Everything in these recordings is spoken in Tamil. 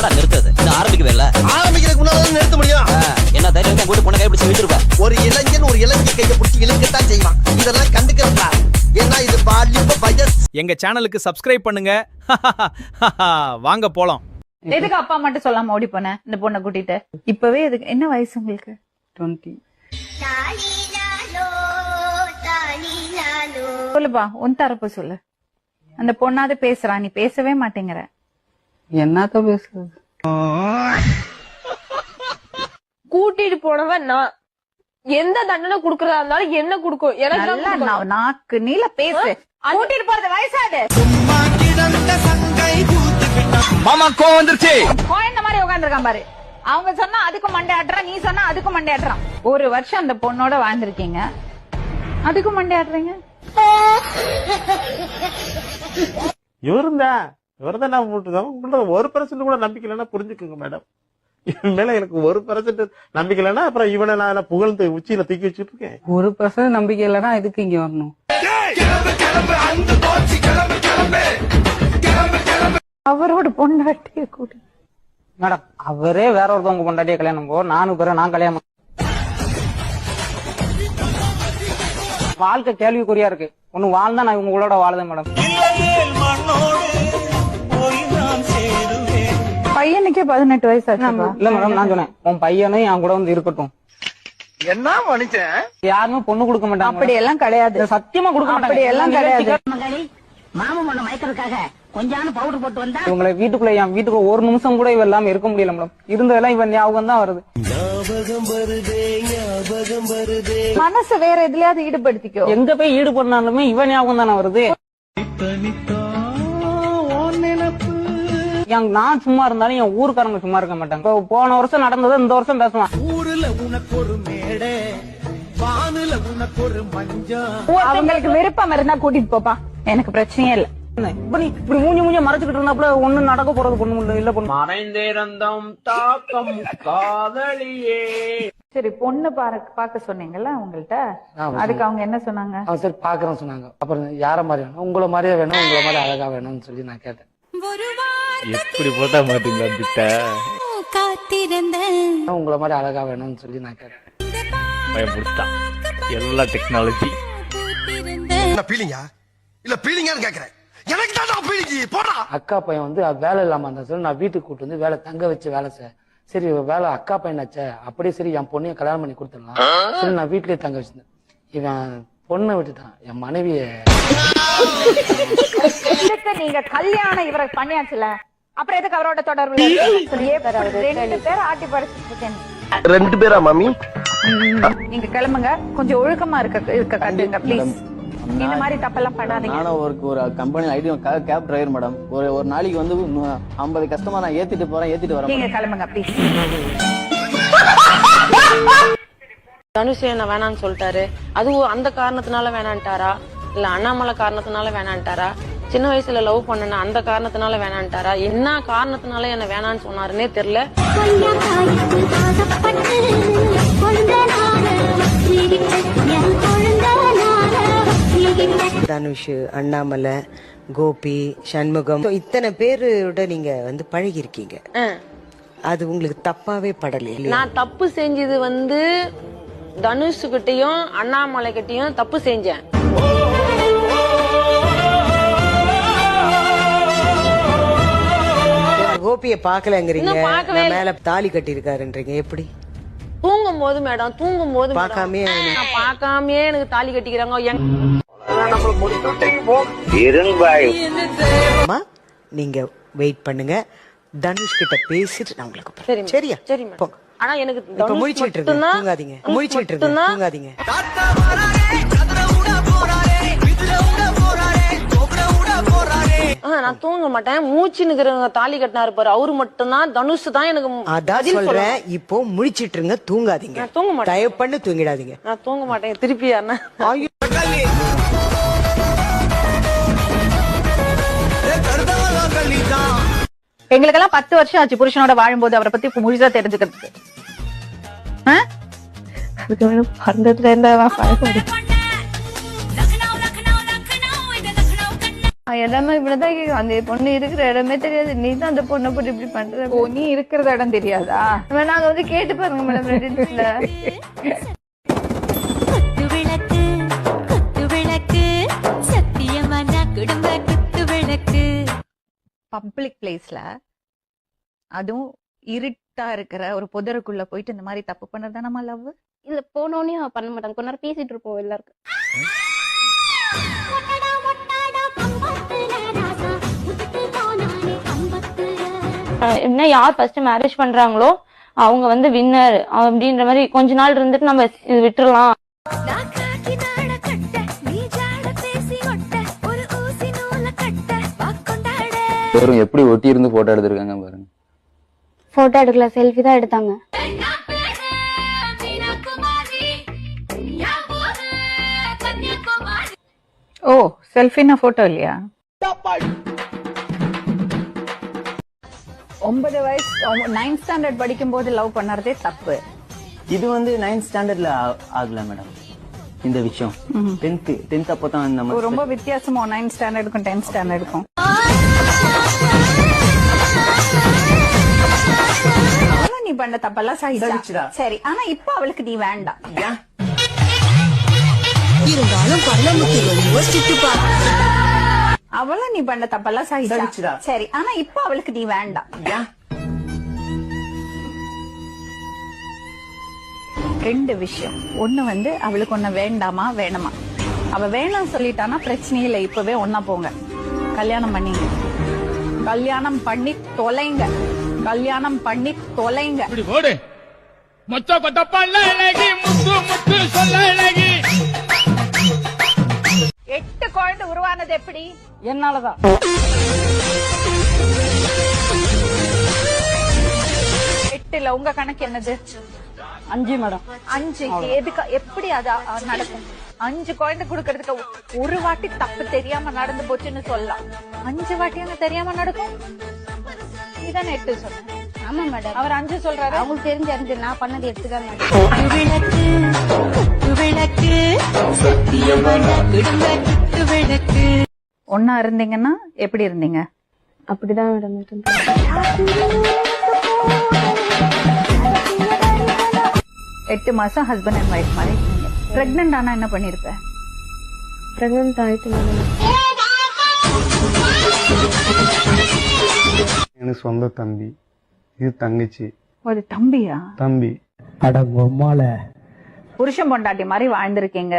என்னடா நிறுத்தது? இன்னும் ஆரம்பிக்கவே இல்ல. ஆரம்பிக்கிறதுக்கு முன்னால நிறுத்த முடியும். என்ன தைரியம் இருந்தா கூட பொண்ணை கைப்பிடிச்சு விட்டுருப்ப. ஒரு இளைஞன் ஒரு இளைஞ கையை பிடிச்சி இழுக்கத்தான் செய்வான். இதெல்லாம் கண்டுக்கிறப்பா. ஏன்னா இது பாலிப்ப வயசு. எங்க சேனலுக்கு சப்ஸ்கிரைப் பண்ணுங்க. வாங்க போலாம். எதுக்கு அப்பா மட்டும் சொல்லாம ஓடி போன இந்த பொண்ணை கூட்டிட்டு? இப்பவே எதுக்கு? என்ன வயசு உங்களுக்கு? 20. சொல்லுப்பா, உன் தரப்பு சொல்லு. அந்த பொண்ணாவது பேசுறா, நீ பேசவே மாட்டேங்கிற. என்னத்த பேசுறது? கூட்டிட்டு போனவன் நான் எந்த தண்டனை குடுக்கறதா இருந்தாலும் என்ன குடுக்கும் எனக்கு நாக்கு நீல பேசு. கூட்டிட்டு போறது வயசாது. மாமா கோவம் வந்துருச்சு. குழந்தை மாதிரி உட்காந்துருக்கான் பாரு. அவங்க சொன்னா அதுக்கு மண்டை ஆட்டுறான், நீ சொன்னா அதுக்கு மண்டை ஆட்டுறான். ஒரு வருஷம் அந்த பொண்ணோட வாழ்ந்திருக்கீங்க, அதுக்கு மண்டை ஆட்டுறீங்க. இவர்தான் நான் உங்கள்ட்ட 1% கூட நம்பிக்கை இல்லைன்னா புரிஞ்சுக்கோங்க மேடம். இவன் மேல எனக்கு 1% நம்பிக்கை இல்லைன்னா அப்புறம் இவனை நான் புகழ்ந்து உச்சியில தூக்கி வச்சுட்டு இருக்கேன். 1% நம்பிக்கை இல்லைன்னா எதுக்கு இங்க வரணும்? அவரோட பொண்டாட்டிய கூட்டி மேடம், அவரே வேற ஒருத்தவங்க பொண்டாட்டிய கல்யாணம் போ, நானும் பிற நான் கல்யாணம். வாழ்க்கை கேள்விக்குறியா இருக்கு. ஒண்ணு வாழ்ந்தா நான் உங்களோட வாழுதேன் மேடம். பையனுக்கே 18 வயசு ஆச்சு. இல்ல மேடம், நான் சொன்னேன் உன் பையனும் என் கூட வந்து இருக்கட்டும். என்ன மனுஷன்? யாருமே பொண்ணு கொடுக்க மாட்டாங்க. அப்படி எல்லாம் கிடையாது. சத்தியமா கொடுக்க மாட்டாங்க. அப்படி எல்லாம் கிடையாது. மாமன் பொண்ணு மயக்கிறதுக்காக கொஞ்சம் பவுடர் போட்டு வந்தா இவங்களை வீட்டுக்குள்ள என் வீட்டுக்கு ஒரு நிமிஷம் கூட இவ இல்லாம இருக்க முடியல மேடம். இருந்ததெல்லாம் இவன் ஞாபகம் தான் வருது. மனசு வேற எதுலயாவது ஈடுபடுத்திக்கோ. எங்க போய் ஈடுபடுனாலுமே இவன் ஞாபகம் தானே வருது. நான் சும்மா இருந்தாலும் என் ஊருக்காரங்க சும்மா இருக்க மாட்டாங்க. போன வருஷம் நடந்தது இந்த வருஷம் பேசுவான். ஊருல உனக்கு ஒரு மேடை, வானுல உனக்கு ஒரு மஞ்சள். அவங்களுக்கு விருப்பம் இருந்தா கூட்டிட்டு போப்பா, எனக்கு பிரச்சனையே இல்ல. இப்படி மூஞ்சி மறைச்சுக்கிட்டு இருந்தாப்புல ஒண்ணு நடக்க போறது பொண்ணு இல்ல பொண்ணு. மறைந்திருந்தோம் தாக்கம் காதலியே. சரி, பொண்ணு பாக்க சொன்னீங்கல்ல உங்கள்ட்ட, அதுக்கு அவங்க என்ன சொன்னாங்க? அவன் சரி பாக்குறேன்னு சொன்னாங்க. அப்புறம் யார மாதிரி வேணும்? உங்களை மாதிரியே வேணும், உங்களை மாதிரி அழகா வேணும்னு சொல்லி நான் கேட்டேன். எப்படி போட்டா மாட்டீங்களா திட்ட? உங்களை மாதிரி அழகா வேணும்னு சொல்லி நான் கேட்டேன். பயன்படுத்தான் எல்லா டெக்னாலஜி. என்ன பீலிங்கா இல்ல பீலிங்கான்னு கேக்குறேன். எனக்கு தான் பீலிங்கி போடா. அக்கா பையன் வந்து வேலை இல்லாம இருந்தா சொல்லி நான் வீட்டுக்கு கூட்டு வந்து வேலை தங்க வச்சு வேலை சரி வேலை அக்கா பையனாச்சே, அப்படியே சரி என் பொண்ணையும் கல்யாணம் பண்ணி கொடுத்துடலாம் சரி நான் வீட்லயே தங்க வச்சிருந்தேன். இவன் பொண்ணை விட்டுட்டான் என் மனைவிய. நீங்க கல்யாணம் இவரை பண்ணியாச்சுல, அப்புறம் எதுக்கு அவரோட தொடர்பு? 2 பேர் ஆட்டி பறிச்சுட்டு 2 பேரா மாமி? நீங்க கிளம்புங்க. கொஞ்சம் ஒழுக்கமா இருக்க கட்டுங்க ப்ளீஸ். இந்த மாதிரி தப்பெல்லாம் பண்ணாதீங்க. நானும் ஒரு company IT cab driver madam. ஒரு நாளைக்கு வந்து 50 கஸ்டமர் நான் ஏத்திட்டு வரேன். நீங்க கிளம்புங்க ப்ளீஸ். தனுஷ் என்ன வேணான்னு சொல்லிட்டாரு. அதுவும் அந்த காரணத்தினால வேணான்ட்டாரா, இல்ல அண்ணாமலை காரணத்தினால வேணான்ட்டாரா, சின்ன வயசுல லவ் பண்ணன அந்த காரணத்தினால வேணான்ட்டாரா, என்ன காரணத்தினால என்ன வேணான்னு சொன்னாருன்னே தெரியல. தனுஷ், அண்ணாமலை, கோபி, சண்முகம், இத்தனை பேரோட நீங்க வந்து பழகி இருக்கீங்க. அது உங்களுக்கு தப்பாவே படல? நான் தப்பு செஞ்சது வந்து தனுஷ் கிட்டயும் அண்ணாமலை கிட்டயும் தப்பு செஞ்சேன். கோபிய பாக்கலங்கிறீங்க, மேல தாலி கட்டி இருக்காருன்றீங்க. எப்படி? தூங்கும் போது மேடம், பாக்காமே எனக்கு தாலி கட்டிக்கிறாங்க. நீங்க வெயிட் பண்ணுங்க, தனுஷ் கிட்ட பேசிட்டு நான் உங்களுக்கு. சரியா? சரி மேடம். ஆனா எனக்கு முழிச்சிட்டு இருக்கு, தூங்காதீங்க. முழிச்சிட்டு இருக்கு, தூங்காதீங்க. நான் தூங்க மாட்டேன். மூச்சு நிக்கிறவங்க தாலி கட்டினா இருப்பாரு, அவரு மட்டும் தான். தனுஷ் தான் எனக்கு. அதான் சொல்றேன், இப்போ முழிச்சிட்டு இருங்க, தூங்காதீங்க. தூங்க மாட்டேன். தயவு பண்ணி தூங்கிடாதீங்க. நான் தூங்க மாட்டேன். திருப்பி யாருன்னா எங்களுக்கெல்லாம் 10 வருஷம் ஆச்சு புருஷனோட வாழும்போது அவரை பத்தி முழுசா தெரிஞ்சுக்கிறதுக்கு. பிறந்ததுல இருந்தா எல்லாமே இப்படிதான் கேக்கும். அந்த பொண்ணு இருக்கிற இடமே தெரியாது. நீ தான் அந்த பொண்ணை போட்டு இப்படி பண்ற. ஓ, நீ இருக்கிற இடம் தெரியாதா? நாங்க வந்து கேட்டு பாருங்க மேடம் ரெடிட்ஸ்ல. பப்ளிக் பிளேஸ்ல அதுவும் இருட்டா இருக்கிற ஒரு புதருக்குள்ள போயிட்டு இந்த மாதிரி தப்பு பண்றதா நம்ம லவ்? இல்ல போனோடனே பண்ண மாட்டாங்க. கொஞ்ச நேரம் பேசிட்டு இருப்போம் எல்லாருக்கும். என்ன யார் ஃபர்ஸ்ட் மேரேஜ் பண்றாங்களோ அவங்க வந்து வின்னர் அப்படின்ற மாதிரி கொஞ்ச நாள் இருந்துட்டு நம்ம இது விட்டுறலாம். வெறும் எப்படி ஒட்டி இருந்து போட்டோ எடுத்திருக்காங்க பாருங்க. போட்டோ எடுக்கல, செல்ஃபி தான் எடுத்தாங்க. ஓ, செல்ஃபினா போட்டோ இல்லையா? 9 வயசு 9th ஸ்டாண்டர்ட் படிக்கும் போது லவ் பண்ணறதே தப்பு. இது வந்து 9th ஸ்டாண்டர்ட்ல ஆகல மேடம் இந்த விஷயம். 10th அப்பதான் இந்த மாதிரி ரொம்ப வித்தியாசமோ 9th ஸ்டாண்டர்டுக்கும் 10th ஸ்டாண்டர்டுக்கும்? நீ பண்ண தப்பெல்லாம் சகிச்சா சரி, ஆனா இப்ப அவளுக்கு நீ வேண்டாம். இருந்தாலும் அவள நீ பண்ண தப்பெல்லாம் சகிச்சா சரி, ஆனா இப்ப அவளுக்கு நீ வேண்டாம். ரெண்டு விஷயம். ஒண்ணு வந்து அவளுக்கு ஒண்ணு வேண்டாமா வேணுமா. அவ வேணாம் சொல்லிட்டானா பிரச்சனையே இல்லை, இப்பவே ஒன்னா போங்க, கல்யாணம் பண்ணீங்க, கல்யாணம் பண்ணி தொலைங்க, கல்யாணம் பண்ணி தொலைங்க. 8 குழந்தை உருவானது எப்படி? என்னாலதான். 8ல உங்க கணக்கு என்னது? 5 மேடம். 5 எதுக்கு எப்படி அது நடக்கும்? 5 குழந்தை குடுக்கறதுக்கு ஒரு வாட்டி தப்பு தெரியாம நடந்து போச்சுன்னு சொல்லலாம். 5 வாட்டியாங்க தெரியாம நடக்கும்? இதானே 8 சொன்னேன். ஆமா மேடம். அவர் 5 சொல்றாரு. அவங்களுக்கு தெரிஞ்சு நான் பண்ணது 8 தான் மேடம். ஒன்னா இருந்தீங்கன்னா எப்படி இருந்தீங்க? அப்படிதான் மேடம் இருந்தேன். 8 மாசம் ஹஸ்பண்ட் அண்ட் ஒய்ஃப் மாதிரி இருக்கீங்க. பிரெக்னன்ட் ஆனா என்ன பண்ணிருப்ப? பிரெக்னன்ட் ஆயிட்டு மேடம். எனக்கு சொந்த தம்பி, இது தங்கச்சி. ஒரு தம்பியா? தம்பி. புருஷன் பொண்டாட்டி மாதிரி வாழ்ந்திருக்கீங்க.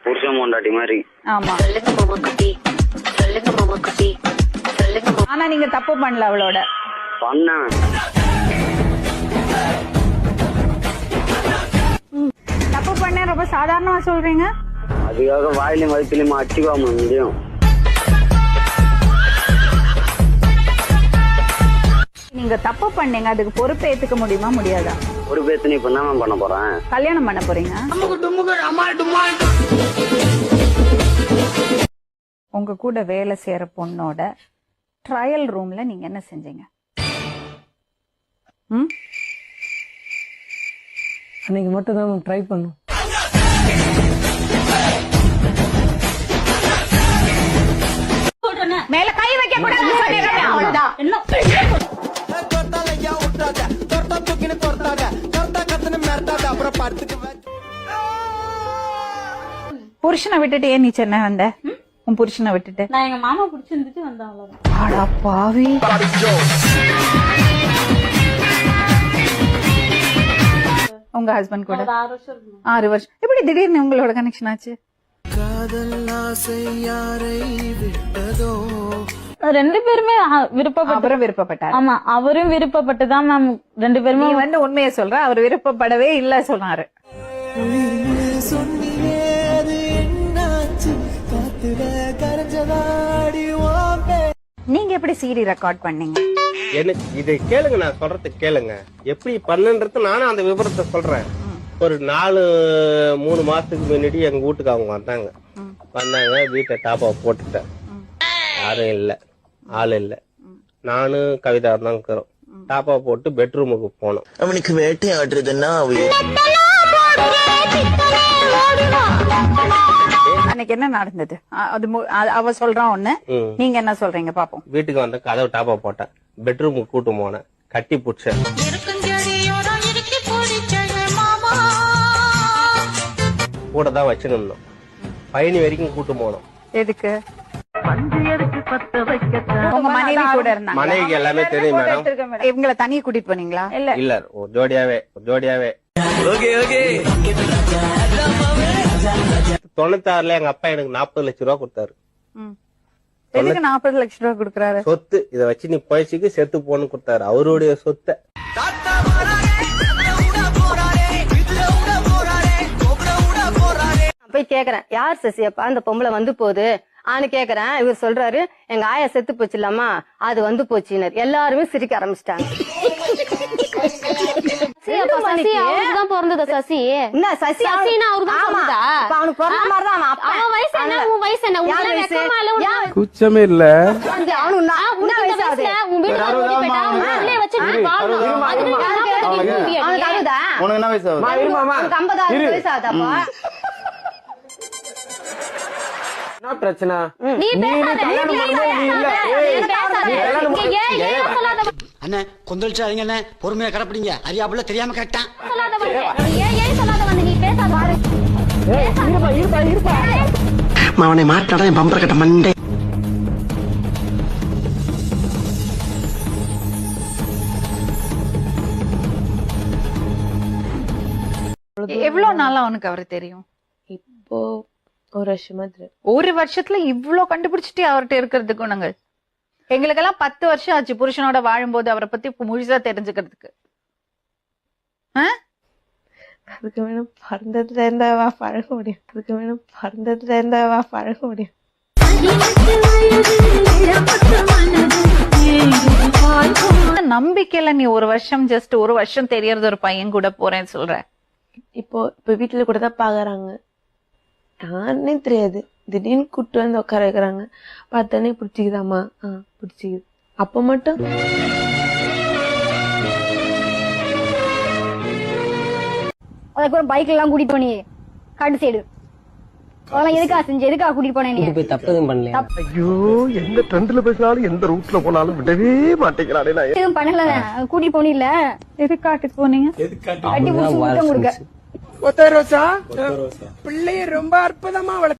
புருஷன் பொண்டாட்டி மாதிரி. ஆமா. ஆனா நீங்க தப்பு பண்ணல அவளோட. பண்ண தப்பு பண்ண ரொம்ப சாதாரணமா சொல்றீங்க. அதுக்காக வாயிலும் வயிற்றுலயுமா அடிச்சுக்காம முடியும். நீங்க தப்பு பண்ணீங்க, அதுக்கு பொறுப்பு ஏத்துக்க முடியுமா முடியாதா? பொறுப்பு ஏத்து நீ பண்ண போறேன். கல்யாணம் பண்ண போறீங்க. உங்க கூட வேலை செய்யற பொண்ணோட ட்ரையல் ரூம்ல நீங்க என்ன செஞ்சீங்க? அன்னைக்கு மட்டும் தான் ட்ரை பண்ணும். மேல கை வைக்க கூடாது சொல்லிடுறேன். அவ்வளவுதான். புருஷனை விட்டுட்டு ஏன் நீ சென்னை வந்த? உன் புருஷனை விட்டுட்டு? நான் எங்க மாமா பிடிச்சிருந்துட்டு வந்தேன், அவ்வளவுதான். அடா பாவி. உங்க ஹஸ்பண்ட் கூட 6 வருஷம். எப்படி திடீர்னு உங்களோட கனெக்ஷன் ஆச்சு? ரெண்டு பேருமே விருப்பப்பட்டு விருப்பப்பட்டார். ஆமா, அவரும் விருப்பப்பட்டுதான் மேம். ரெண்டு பேருமே வந்து உண்மையை சொல்ற, அவர் விருப்பப்படவே இல்ல சொன்னாரு. நீங்க எப்படி சிடி ரெக்கார்ட் பண்ணீங்க? எனக்கு இதை கேளுங்க, நான் சொல்றது கேளுங்க. எப்படி பண்ணுன்றது நானும் அந்த விவரத்தை சொல்றேன். ஒரு 3 மாசத்துக்கு முன்னாடி எங்க வீட்டுக்கு அவங்க வந்தாங்க. வீட்டை டாப்பா போட்டுட்டேன். யாரும் இல்ல, ஆள் இல்ல. நானும் கவிதா தான் இருக்கிறோம். டாப்பா போட்டு பெட்ரூமுக்கு போனோம். அவனுக்கு வேட்டையாடுறதுன்னா அன்னைக்கு என்ன நடந்தது அவ சொல்றான் ஒண்ணு, நீங்க என்ன சொல்றீங்க பாப்போம். வீட்டுக்கு வந்து கதவு டாப்பா போட்டேன், பெட்ரூமுக்கு கூட்டு போனேன், கட்டி புடிச்சேன். கூட தான் வச்சுக்கணும், பயணி வரைக்கும் கூட்டு போனோம். எதுக்கு? உங்க மனைவி கூட இருந்தாங்க? மனைவிக்கு எல்லாமே தெரியும் மேடம். இவங்கள தனியா கூட்டிட்டு போனீங்களா? இல்ல ஒரு ஜோடியாவே 96ல எங்க அப்பா எனக்கு 40 லட்சம் ரூபாய் கொடுத்தாரு. எதுக்கு 40 லட்சம் ரூபாய் கொடுக்கறாரு? சொத்து இத வச்சு நீ பயிற்சிக்கு செத்து போன்னு கொடுத்தாரு, அவருடைய சொத்தை. போய் கேக்குறேன், யார் சசியப்பா அந்த பொம்பளை வந்து போகுது ஆனு கேக்குறேன். இவர் சொல்றாரு, எங்க ஆயா செத்து போச்சு இல்லாமா, அது வந்து போச்சுனர். எல்லாருமே சிரிக்க ஆரம்பிச்சிட்டாங்க. பிறந்தது சசி என்ன சசி அவனுக்கு பிறந்த மாதிரிதான் குச்சமே இல்ல. உனக்கு என்ன வயசு ஆகுது? 50 வயசு ஆகுதாப்பா? என்ன பிரச்சனை? அண்ணே கொந்தளிச்சாதீங்க அண்ணே, பொறுமையா கடப்பிடிங்க. அறியாப்புல தெரியாம கேட்டான். அவனை மாட்டாடா என் பம்பர கட்ட மண்டே. எவ்வளவு நாளா அவனுக்கு அவரு தெரியும்? இப்போ ஒரு வருஷமா தெரியும். ஒரு வருஷத்துல இவ்ளோ கண்டுபிடிச்சிட்டே அவர்கிட்ட இருக்கிறது குணங்கள். எங்களுக்கெல்லாம் 10 வருஷம் ஆச்சு புருஷனோட வாழும்போது அவரை பத்தி முழுசா தெரிஞ்சுக்கிறதுக்கு. அதுக்கு வேணும் பிறந்ததுல இருந்தாவா பழக முடியும். அதுக்கு வேணும் பிறந்ததுல இருந்தாவா பழக முடியும். நம்பிக்கையில நீ ஒரு வருஷம் தெரியறது ஒரு பையன் கூட போறேன்னு சொல்ற. இப்போ வீட்டுல கூட தான் பாக்குறாங்க, யாருன்னே தெரியாது. திடீர்னு கூட்டு வந்து உட்கார வைக்கிறாங்க. பார்த்தோன்னே பிடிச்சிக்குதாமா? பிடிச்சிக்குது. அப்ப மட்டும் பைக்ல எல்லாம் கூட்டிட்டு போனி காட்டு சைடு அதெல்லாம் எதுக்கா செஞ்சு எதுக்கா கூட்டிட்டு போனேன்? தப்பதும் பண்ணல. ஐயோ, எந்த ட்ரெண்ட்ல பேசினாலும் எந்த ரூட்ல போனாலும் விடவே மாட்டேங்கிறானே. எதுவும் பண்ணல, கூட்டிட்டு போனீங்கல்ல. எதுக்கு காட்டுக்கு போனீங்க? கட்டி பிடிச்சி முத்தம் கொடுக்க. ஒத்த ரோசா பிள்ளைய ரொம்ப அற்புதமா